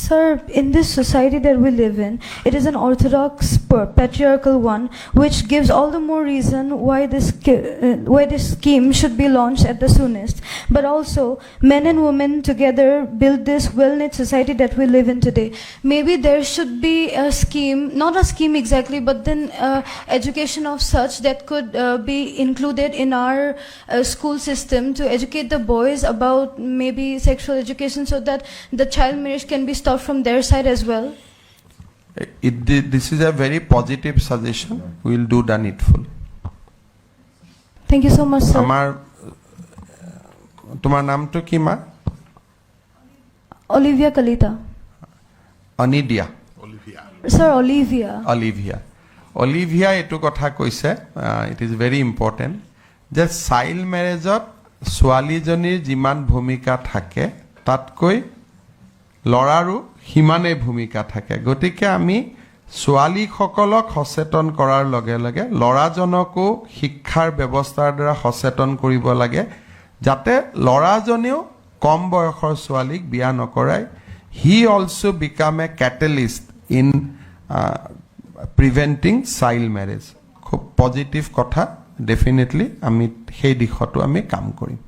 Sir, in this society that we live in, it is an orthodox patriarchal one, which gives all the more reason why this scheme should be launched at the soonest. But also, men and women together build this well-knit society that we live in today. Maybe there should be a scheme, not a scheme exactly, but then education of such that could be included in our school system to educate the boys about maybe sexual education, so that the child marriage can be stopped from their side as well. This is a very positive suggestion. We will do the needful. Thank you so much, sir. তোমার নামটো কি মা? Olivia Kalita. অনিডিয়া। Sir, Olivia. Olivia এইটো কথা কৈছে, it is very important, যে child মেৰেজত ছোৱালীজনীৰ যিমান ভূমিকা থাকে তাতকৈ ল'ৰাৰো সিমানেই ভূমিকা থাকে। গতিকে আমি ছোৱালীসকলক সচেতন কৰাৰ লগে লগে ল'ৰাজনকো শিক্ষাৰ ব্যৱস্থাৰ দ্বাৰা সচেতন কৰিব লাগে, যাতে ল'ৰাজনেও কম বয়সৰ ছোৱালীক বিয়া নকৰায়। He also become a catalyst in preventing child marriage. খুব পজিটিভ কথা, ডেফিনেটলি আমি সেই দিশতো আমি কাম কৰিম।